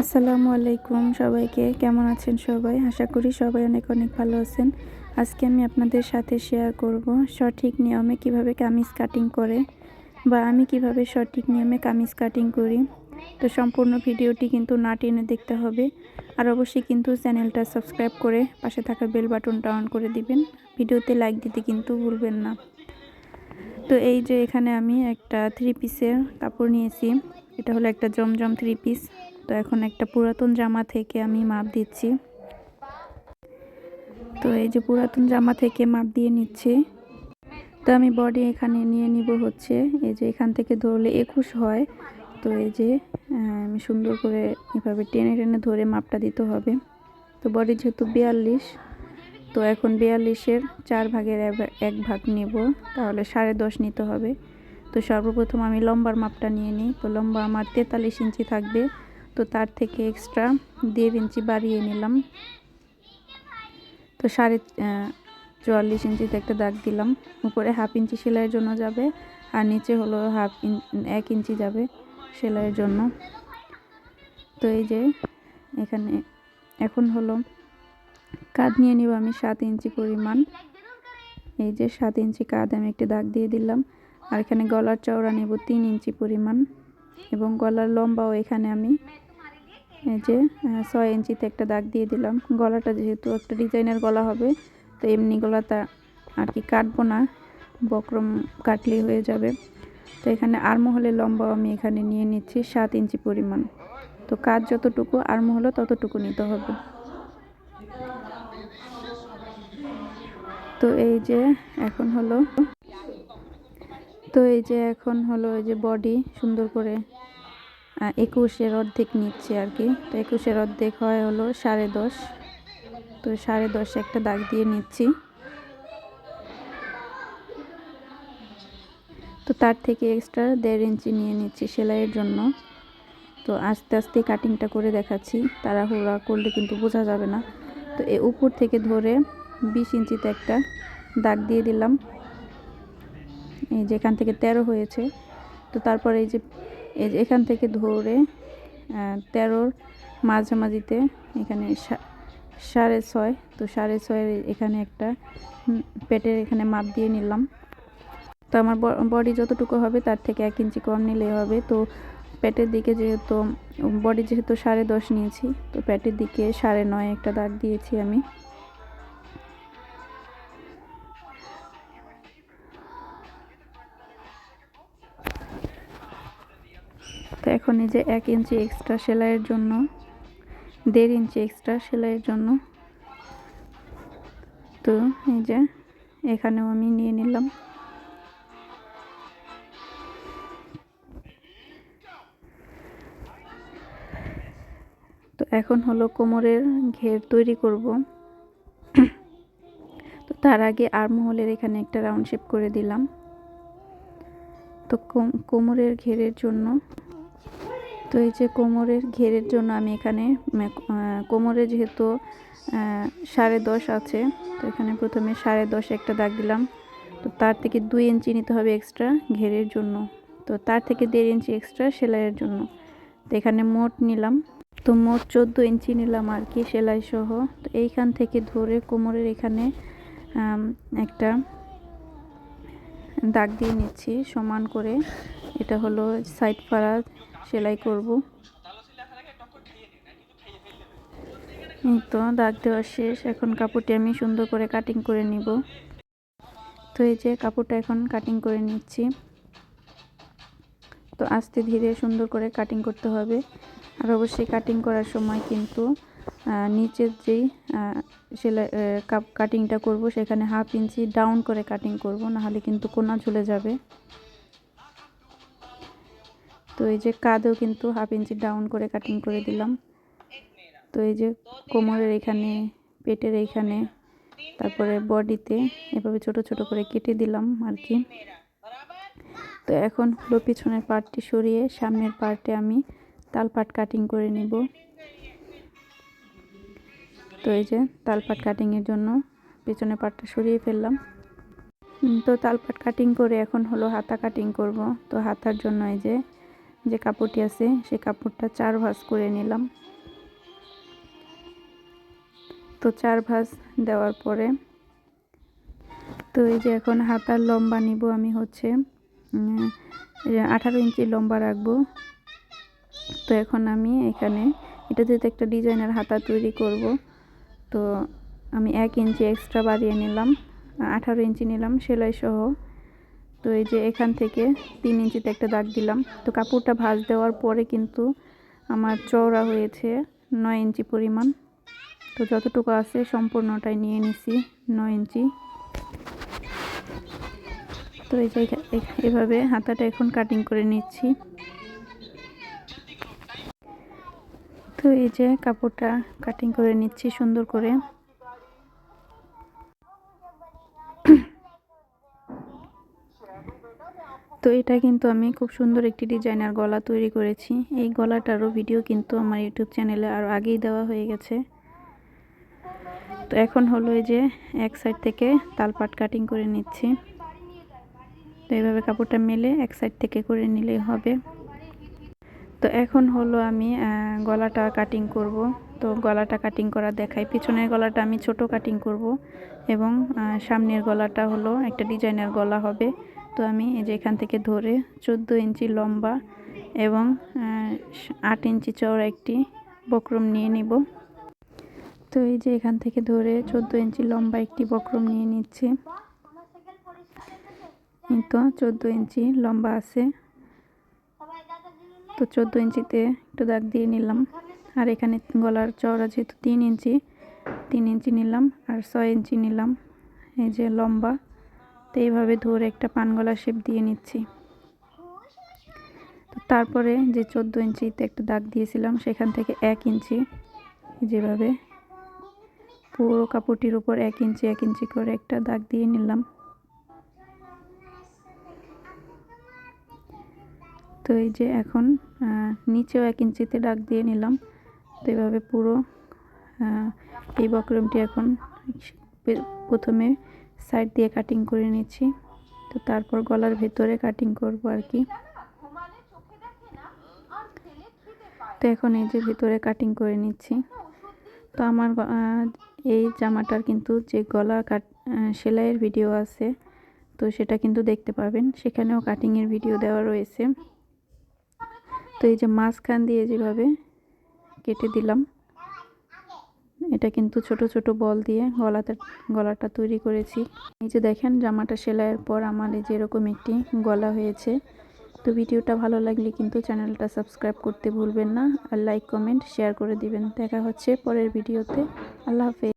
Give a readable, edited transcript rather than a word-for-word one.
আসসালামু আলাইকুম সবাইকে। কেমন আছেন সবাই? আশা করি সবাই অনেক অনেক ভালো আছেন। আজকে আমি আপনাদের সাথে শেয়ার করব সঠিক নিয়মে কিভাবে কামিজ কাটিং করে বা আমি কিভাবে সঠিক নিয়মে কামিজ কাটিং করি। তো সম্পূর্ণ ভিডিওটি কিন্তু না টেনে দেখতে হবে। আর অবশ্যই কিন্তু চ্যানেলটা সাবস্ক্রাইব করে পাশে থাকা বেল বাটনটা অন করে দিবেন। ভিডিওতে লাইক দিতে কিন্তু ভুলবেন না। তো এই যে এখানে আমি একটা 3 পিসের কাপড় নিয়েছি। এটা হলো একটা জমজম 3 পিস। তো এখন একটা পুরাতন জামা থেকে আমি মাপ দিচ্ছি। তো এই যে পুরাতন জামা থেকে মাপ দিয়ে নিচ্ছি। তো আমি বডি এখানে নিয়ে নিব হচ্ছে এই যে এখান থেকে ধরলে 21 হয়। তো এই যে আমি সুন্দর করে এভাবে টেনে টেনে ধরে মাপটা দিতে হবে। তো বডি যেহেতু 42, তো এখন 42-এর 4 ভাগের 1 ভাগ নেব, তাহলে 10.5 নিতে হবে। তো সর্বপ্রথম আমি লম্বার মাপটা নিয়ে নিই। তো লম্বা আমার 43 ইঞ্চি থাকবে। তো তার থেকে এক্সট্রা 1.5 ইঞ্চি বাড়িয়ে নিলাম। তো 44 ইঞ্চিতে একটা দাগ দিলাম। উপরে 1/2 ইঞ্চি সেলাইয়ের জন্য যাবে, আর নিচে হলো 1 ইঞ্চি যাবে সেলাইয়ের জন্য। তো এই যে এখানে এখন হলো কাঁধ নিয়ে নিব আমি 7 ইঞ্চি পরিমাণ। এই যে 7 ইঞ্চি কাঁধ আমি একটা দাগ দিয়ে দিলাম। আর এখানে গলার চওড়া নেব 3 ইঞ্চি পরিমাণ, এবং গলার লম্বাও এখানে আমি এই যে 6 ইঞ্চিতে একটা দাগ দিয়ে দিলাম। গলাটা যেহেতু একটা ডিজাইনের গলা হবে, তো এমনি গলাটা আর কি কাটবো না, বক্রম কাটলেই হয়ে যাবে। তো এখানে আরমহলের লম্বাও আমি এখানে নিয়ে নিচ্ছি 7 ইঞ্চি পরিমাণ। তো কাজ যতটুকু আরমহলও ততটুকু নিতে হবে। তো এই যে এখন হলো এই যে বডি সুন্দর করে 21-এর অর্ধেক নিচ্ছে আর কি। তো 21-এর অর্ধেক হয় হলো 10.5। তো 10.5 একটা দাগ দিয়ে নিচ্ছি। তো তার থেকে এক্সট্রা 1.5 ইঞ্চি নিয়ে নিচ্ছি সেলাইয়ের জন্য। তো আস্তে আস্তে কাটিংটা করে দেখাচ্ছি, তাড়াহুড়া করলে কিন্তু বোঝা যাবে না। তো এই উপর থেকে ধরে 20 ইঞ্চিতে একটা দাগ দিয়ে দিলাম। এই যে এখান থেকে 13 হয়েছে। তো তারপর এই যে এখান থেকে ধরে 13-র মাঝামাঝিতে এখানে 6.5। তো 6.5 এখানে একটা পেটের এখানে মাপ দিয়ে নিলাম। তো আমার বডি যতটুকু হবে তার থেকে 1 ইঞ্চি কম নিলেই হবে। তো পেটের দিকে যেহেতু বডি যেহেতু 10.5 নিয়েছি, তো পেটের দিকে 9.5 একটা দাগ দিয়েছি আমি। তো এখন এই যে 1 ইঞ্চি এক্সট্রা সেলাইয়ের জন্য, 1.5 ইঞ্চি এক্সট্রা সেলাইয়ের জন্য, তো এই যে এখানেও আমি নিয়ে নিলাম। তো এখন হলো কোমরের ঘের তৈরি করব। তো তার আগে আর্মহোলের এখানে একটা রাউন্ড শেপ করে দিলাম। তো কোমরের ঘেরের জন্য, তো এই যে কোমরের ঘেরের জন্য আমি এখানে কোমরে যেহেতু 10.5 আছে, তো এখানে প্রথমে 10.5 একটা দাগ দিলাম। তো তার থেকে 2 ইঞ্চি নিতে হবে এক্সট্রা ঘেরের জন্য। তো তার থেকে 1.5 ইঞ্চি এক্সট্রা সেলাইয়ের জন্য। তো এখানে মোট নিলাম, তো মোট 14 ইঞ্চি নিলাম আর কি সেলাই সহ। তো এইখান থেকে ধরে কোমরের এখানে একটা দাগ দিয়ে নিচ্ছি সমান করে। এটা হলো সাইড ফাড়া সেলাই করব। এই তো দাগ দেওয়া শেষ। এখন কাপড়টি আমি সুন্দর করে কাটিং করে নিব। তো এই যে কাপড়টা এখন কাটিং করে নিচ্ছি। তো আস্তে ধীরে সুন্দর করে কাটিং করতে হবে। আর অবশ্যই কাটিং করার সময় কিন্তু নিচের যেই সেলাই কাটিংটা করব সেখানে 1/2 ইঞ্চি ডাউন করে কাটিং করব, নাহলে কিন্তু কোনা ঝুলে যাবে। তো এই যে কাঁধেও কিন্তু 1/2 ইঞ্চি ডাউন করে কাটিং করে দিলাম। তো এই যে কোমরের এখানে, পেটের এইখানে, তারপরে বডিতে এভাবে ছোট ছোট করে কেটে দিলাম আর কি। তো এখন হলো পিছনের পার্টটি সরিয়ে সামনের পার্টে আমি তালপাট কাটিং করে নিব। তো এই যে তালপাট কাটিংয়ের জন্য পিছনের পার্টটা সরিয়ে ফেললাম। তো তালপাট কাটিং করে এখন হলো হাতা কাটিং করব। তো হাতার জন্য এই যে যে কাপড়টি আছে সেই কাপড়টা 4 ভাঁজ করে নিলাম। তো 4 ভাঁজ দেওয়ার পরে তো এই যে এখন হাতার লম্বা নিব আমি হচ্ছে 18 ইঞ্চি লম্বা রাখবো। তো এখন আমি এখানে এটা যেহেতু একটা ডিজাইনের হাতা তৈরি করব, তো আমি 1 ইঞ্চি এক্সট্রা বাড়িয়ে নিলাম, 18 ইঞ্চি নিলাম সেলাই সহ। তো এই যে এখান থেকে 3 ইঞ্চিতে একটা দাগ দিলাম। তো কাপড়টা ভাঁজ দেওয়ার পরে কিন্তু আমার চওড়া হয়েছে 9 ইঞ্চি পরিমাণ। তো যতটুকু আছে সম্পূর্ণটাই নিয়ে নিছি 9 ইঞ্চি। তো এই যে এভাবে হাতাটা এখন কাটিং করে নিচ্ছি। তো এই যে কাপড়টা কাটিং করে নিচ্ছি সুন্দর করে। তো এটা কিন্তু আমি খুব সুন্দর একটি ডিজাইনার গলা তৈরি করেছি। এই গলাটারও ভিডিও কিন্তু আমার ইউটিউব চ্যানেলে আর আগেই দেওয়া হয়ে গেছে। তো এখন হলো এই যে এক সাইড থেকে তালপাট কাটিং করে নিচ্ছি। তো এইভাবে কাপড়টা মেলে এক সাইড থেকে করে নিলেই হবে। তো এখন হলো আমি গলাটা কাটিং করব। তো গলাটা কাটিং করা দেখাই। পিছনের গলাটা আমি ছোট কাটিং করব এবং সামনের গলাটা হলো একটা ডিজাইনার গলা হবে। তো আমি এই যে এখান থেকে ধরে 14 ইঞ্চি লম্বা এবং 8 ইঞ্চি চওড়া একটি বক্রম নিয়ে নিব। তো এই যে এখান থেকে ধরে 14 ইঞ্চি লম্বা একটি বক্রম নিয়ে নিচ্ছি। এই তো 14 ইঞ্চি লম্বা আছে। তো 14 ইঞ্চিতে একটু দাগ দিয়ে নিলাম। আর এখানে গলার চওড়া যেহেতু 3 ইঞ্চি, 3 ইঞ্চি নিলাম আর 6 ইঞ্চি নিলাম এই যে লম্বা। তো এইভাবে ধরে একটা পান গলা শেপ দিয়ে নিচ্ছি। তো তারপরে যে 14 ইঞ্চিতে একটা দাগ দিয়েছিলাম সেখান থেকে 1 ইঞ্চি যেভাবে পুরো কাপড়টির উপর 1 ইঞ্চি 1 ইঞ্চি করে একটা দাগ দিয়ে নিলাম। তো এই যে এখন নিচেও 1 ইঞ্চিতে দাগ দিয়ে নিলাম। তো এইভাবে পুরো এই বক্রমটি এখন প্রথমে সাইড দিয়ে কাটিং করে নিচ্ছি। তো তারপর গলার ভেতরে কাটিং করব আর কি। তো এখন এই যে ভিতরে কাটিং করে নিচ্ছি। তো আমার এই জামাটার কিন্তু যে গলা সেলাইয়ের ভিডিও আছে, তো সেটা কিন্তু দেখতে পাবেন, সেখানেও কাটিংয়ের ভিডিও দেওয়া রয়েছে। তো এই যে মাঝখান দিয়ে যেভাবে কেটে দিলাম, এটা কিন্তু ছোট ছোট বল দিয়ে গলাটা তৈরি করেছি। এই যে দেখেন জামাটা সেলাইয়ের পর আমার এই যে এরকম একটি গলা হয়েছে। তো ভিডিওটা ভালো লাগলে কিন্তু চ্যানেলটা সাবস্ক্রাইব করতে ভুলবেন না, আর লাইক কমেন্ট শেয়ার করে দিবেন। দেখা হচ্ছে পরের ভিডিওতে। আল্লাহ হাফেজ।